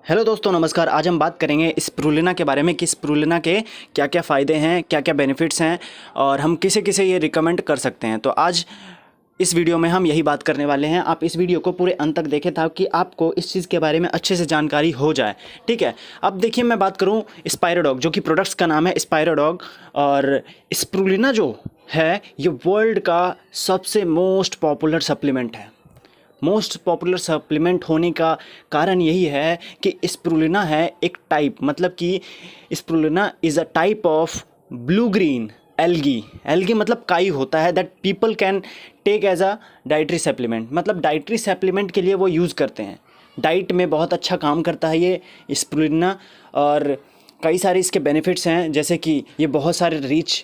Hello दोस्तों, नमस्कार। आज हम बात करेंगे स्प्रुलिना के बारे में कि स्प्रुलिना के क्या क्या फ़ायदे हैं, क्या क्या बेनिफिट्स हैं और हम किसे किसे ये रिकमेंड कर सकते हैं। तो आज इस वीडियो में हम यही बात करने वाले हैं। आप इस वीडियो को पूरे अंत तक देखें ताकि आपको इस चीज़ के बारे में अच्छे से जानकारी हो जाए। ठीक है, अब देखिए मैं बात करूँ स्पायरोडॉग, जो कि प्रोडक्ट्स का नाम है स्पायरोडॉग। और स्प्रुलिना जो है ये वर्ल्ड का सबसे मोस्ट पॉपुलर सप्लीमेंट है। मोस्ट पॉपुलर सप्लीमेंट होने का कारण यही है कि स्प्रुलिना है एक टाइप, मतलब कि spirulina is a type of blue green algae. Algae मतलब काई होता है, that people can take as a dietary supplement, मतलब डाइटरी सप्लीमेंट के लिए वो यूज़ करते हैं। डाइट में बहुत अच्छा काम करता है ये स्प्रुलिना। और कई सारे इसके बेनिफिट्स हैं, जैसे कि ये बहुत सारे रिच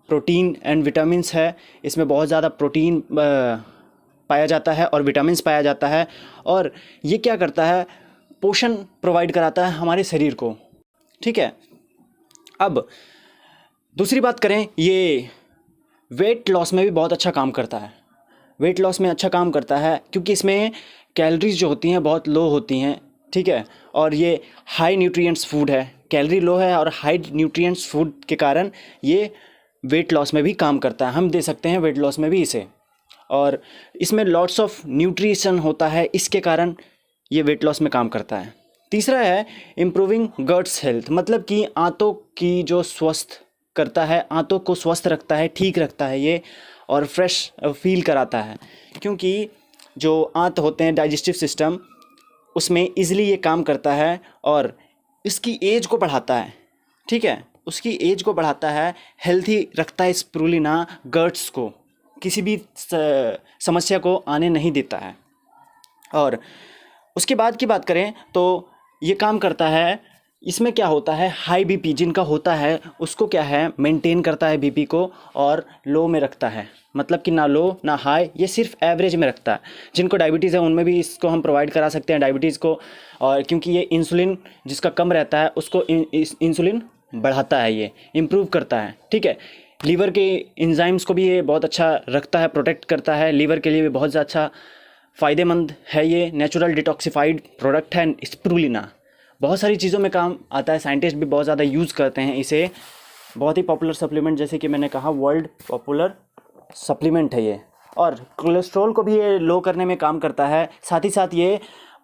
प्रोटीन एंड विटामिन्स है। इसमें बहुत ज़्यादा प्रोटीन पाया जाता है और विटामिन्स पाया जाता है। और ये क्या करता है, पोषण प्रोवाइड कराता है हमारे शरीर को। ठीक है, अब दूसरी बात करें, ये वेट लॉस में भी बहुत अच्छा काम करता है। वेट लॉस में अच्छा काम करता है क्योंकि इसमें कैलोरीज जो होती हैं बहुत लो होती हैं। ठीक है, और ये हाई न्यूट्रिएंट्स फूड है, कैलोरी लो है और हाई न्यूट्रिएंट्स फूड के कारण ये वेट लॉस में भी काम करता है। हम दे सकते हैं वेट लॉस में भी इसे। और इसमें लॉट्स ऑफ न्यूट्रिशन होता है, इसके कारण ये वेट लॉस में काम करता है। तीसरा है इम्प्रूविंग गट्स हेल्थ, मतलब कि आंतों की जो स्वस्थ करता है, आंतों को स्वस्थ रखता है, ठीक रखता है ये, और फ्रेश फील कराता है। क्योंकि जो आंत होते हैं, डाइजेस्टिव सिस्टम, उसमें इजीली ये काम करता है और इसकी एज को बढ़ाता है। ठीक है, उसकी एज को बढ़ाता है, हेल्थी रखता है स्प्रुलिना गट्स को, किसी भी समस्या को आने नहीं देता है। और उसके बाद की बात करें तो ये काम करता है, इसमें क्या होता है, हाई बीपी जिनका होता है उसको क्या है, मेंटेन करता है बीपी को और लो में रखता है, मतलब कि ना लो ना हाई, ये सिर्फ एवरेज में रखता है। जिनको डायबिटीज़ है उनमें भी इसको हम प्रोवाइड करा सकते हैं डायबिटीज़ को। और क्योंकि ये इंसुलिन जिसका कम रहता है उसको इंसुलिन बढ़ाता है, ये इम्प्रूव करता है। ठीक है, लीवर के इंजाइम्स को भी ये बहुत अच्छा रखता है, प्रोटेक्ट करता है। लीवर के लिए भी बहुत अच्छा फ़ायदेमंद है, ये नेचुरल डिटॉक्सिफाइड प्रोडक्ट है स्प्रुलिना। बहुत सारी चीज़ों में काम आता है, साइंटिस्ट भी बहुत ज़्यादा यूज़ करते हैं इसे। बहुत ही पॉपुलर सप्लीमेंट, जैसे कि मैंने कहा वर्ल्ड पॉपुलर सप्लीमेंट है ये। और कोलेस्ट्रॉल को भी ये लो करने में काम करता है, साथ ही साथ ये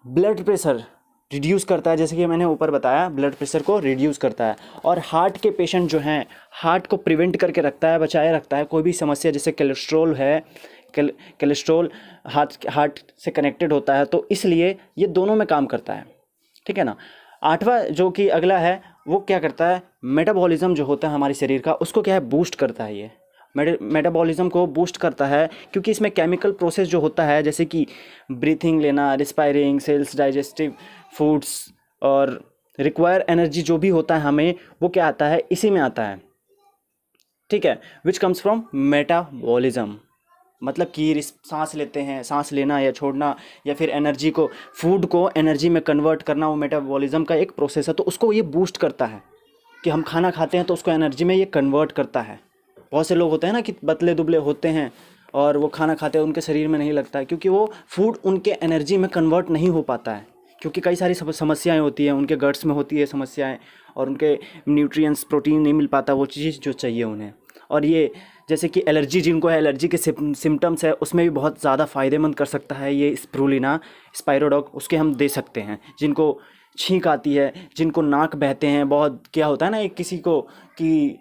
ब्लड प्रेशर रिड्यूस करता है, जैसे कि मैंने ऊपर बताया ब्लड प्रेशर को रिड्यूस करता है। और हार्ट के पेशेंट जो हैं, हार्ट को प्रिवेंट करके रखता है, बचाए रखता है। कोई भी समस्या जैसे कोलेस्ट्रॉल है, कोलेस्ट्रॉल हार्ट से कनेक्टेड होता है, तो इसलिए ये दोनों में काम करता है। ठीक है ना। आठवां जो कि अगला है, वो क्या करता है, मेटाबॉलिज्म जो होता है हमारे शरीर का, उसको क्या है, बूस्ट करता है। ये मेटाबॉलिज्म को बूस्ट करता है क्योंकि इसमें केमिकल प्रोसेस जो होता है, जैसे कि ब्रीथिंग लेना, रिस्पायरिंग, सेल्स, डाइजेस्टिव फूड्स और रिक्वायर एनर्जी जो भी होता है हमें, वो क्या आता है, इसी में आता है। ठीक है, विच कम्स फ्रॉम मेटाबॉलिज्म, मतलब कि सांस लेते हैं, सांस लेना या छोड़ना, या फिर एनर्जी को, फूड को एनर्जी में कन्वर्ट करना, वो मेटाबॉलिज्म का एक प्रोसेस है। तो उसको ये बूस्ट करता है कि हम खाना खाते हैं तो उसको एनर्जी में ये कन्वर्ट करता है। बहुत से लोग होते हैं ना कि पतले दुबले होते हैं और वो खाना खाते हैं, उनके शरीर में नहीं लगता है क्योंकि वो फूड उनके एनर्जी में कन्वर्ट नहीं हो पाता है। क्योंकि कई सारी समस्याएं होती हैं, उनके गट्स में होती है समस्याएं, और उनके न्यूट्रिएंट्स, प्रोटीन नहीं मिल पाता, वो चीज़ जो चाहिए उन्हें। और ये जैसे कि एलर्जी, जिनको है एलर्जी के सिम्टम्स है, उसमें भी बहुत ज़्यादा फ़ायदेमंद कर सकता है ये स्प्रुलिना स्पायरोडॉग, उसके हम दे सकते हैं। जिनको छींक आती है, जिनको नाक बहते हैं, बहुत क्या होता है ना एक किसी को कि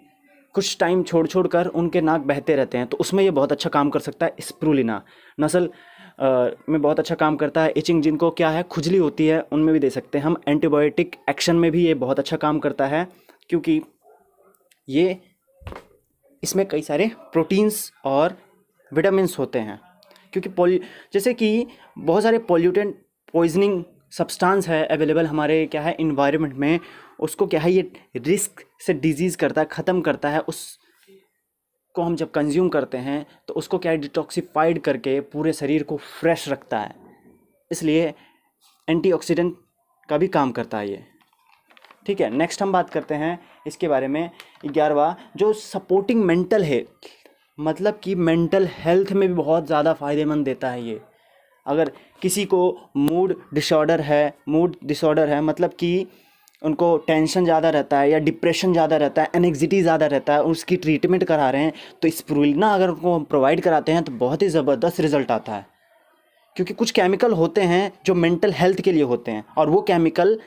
कुछ टाइम छोड़ छोड़ कर उनके नाक बहते रहते हैं, तो उसमें ये बहुत अच्छा काम कर सकता है स्प्रुलिना। नस्ल में बहुत अच्छा काम करता है। इचिंग, जिनको क्या है खुजली होती है, उनमें भी दे सकते हैं हम। एंटीबायोटिक एक्शन में भी ये बहुत अच्छा काम करता है क्योंकि ये इसमें कई सारे प्रोटीन्स और विटामिन्स होते हैं। क्योंकि जैसे कि बहुत सारे पॉल्यूटेंट, पॉइजनिंग सब्सटेंस है अवेलेबल हमारे क्या है इन्वायरमेंट में, उसको क्या है ये रिस्क से डिजीज़ करता है, ख़त्म करता है। उसको हम जब कंज्यूम करते हैं तो उसको क्या है डिटॉक्सिफाइड करके पूरे शरीर को फ्रेश रखता है, इसलिए एंटीऑक्सीडेंट का भी काम करता है ये। ठीक है, नेक्स्ट हम बात करते हैं इसके बारे में 11वां, जो सपोर्टिंग मेंटल है, मतलब कि मेंटल हेल्थ में भी बहुत ज़्यादा फ़ायदेमंद देता है ये। अगर किसी को मूड डिसऑर्डर है मतलब कि उनको टेंशन ज़्यादा रहता है या डिप्रेशन ज़्यादा रहता है, एंग्जाइटी ज़्यादा रहता है, उसकी ट्रीटमेंट करा रहे हैं, तो स्पिरुलिना अगर उनको प्रोवाइड कराते हैं तो बहुत ही ज़बरदस्त रिज़ल्ट आता है। क्योंकि कुछ केमिकल होते हैं जो मेंटल हेल्थ के लिए होते हैं और वो केमिकल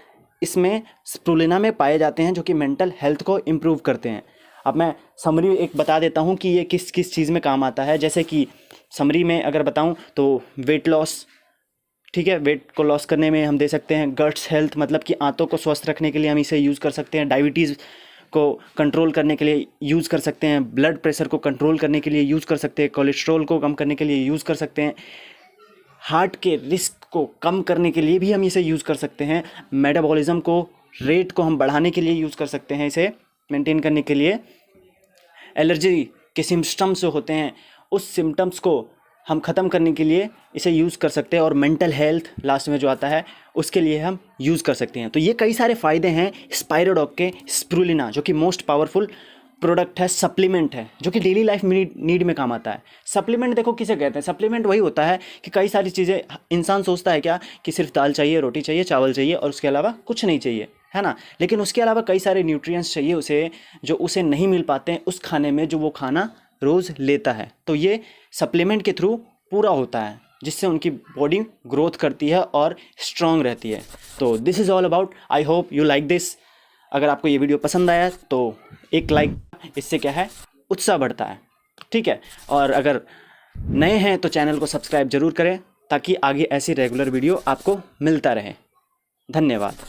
इसमें स्पिरुलिना में पाए जाते हैं जो कि मेंटल हेल्थ को इम्प्रूव करते हैं। अब मैं समरी एक बता देता हूँ कि ये किस किस चीज़ में काम आता है। जैसे कि समरी में अगर बताऊँ तो वेट लॉस, ठीक है, वेट को लॉस करने में हम दे सकते हैं। गट्स हेल्थ मतलब कि आंतों को स्वस्थ रखने के लिए हम इसे यूज़ कर सकते हैं। डायबिटीज़ को कंट्रोल करने के लिए यूज़ कर सकते हैं। ब्लड प्रेशर को कंट्रोल करने के लिए यूज़ कर सकते हैं। कोलेस्ट्रॉल को कम करने के लिए यूज़ कर सकते हैं। हार्ट के रिस्क को कम करने के लिए भी हम इसे यूज़ कर सकते हैं। मेटाबॉलिज्म को रेट को हम बढ़ाने के लिए यूज़ कर सकते हैं, इसे मेंटेन करने के लिए। एलर्जी के सिम्टम्स जो होते हैं उस सिम्टम्स को हम ख़त्म करने के लिए इसे यूज़ कर सकते हैं। और मेंटल हेल्थ लास्ट में जो आता है उसके लिए हम यूज़ कर सकते हैं। तो ये कई सारे फ़ायदे हैं स्पाइरोडॉग के स्पिरुलिना, जो कि मोस्ट पावरफुल प्रोडक्ट है, सप्लीमेंट है, जो कि डेली लाइफ नीड में काम आता है। सप्लीमेंट देखो किसे कहते हैं? सप्लीमेंट वही होता है कि कई सारी चीज़ें, इंसान सोचता है क्या कि सिर्फ दाल चाहिए, रोटी चाहिए, चावल चाहिए और उसके अलावा कुछ नहीं चाहिए, है ना। लेकिन उसके अलावा कई सारे न्यूट्रिएंट्स चाहिए उसे, जो उसे नहीं मिल पाते हैं उस खाने में जो वो खाना रोज़ लेता है। तो ये सप्लीमेंट के थ्रू पूरा होता है, जिससे उनकी बॉडी ग्रोथ करती है और स्ट्रांग रहती है। तो this is all about, I hope you like this. अगर आपको ये वीडियो पसंद आया तो एक लाइक, इससे क्या है, उत्साह बढ़ता है, ठीक है। और अगर नए हैं तो चैनल को सब्सक्राइब जरूर करें ताकि आगे ऐसी रेगुलर वीडियो आपको मिलता रहे। धन्यवाद।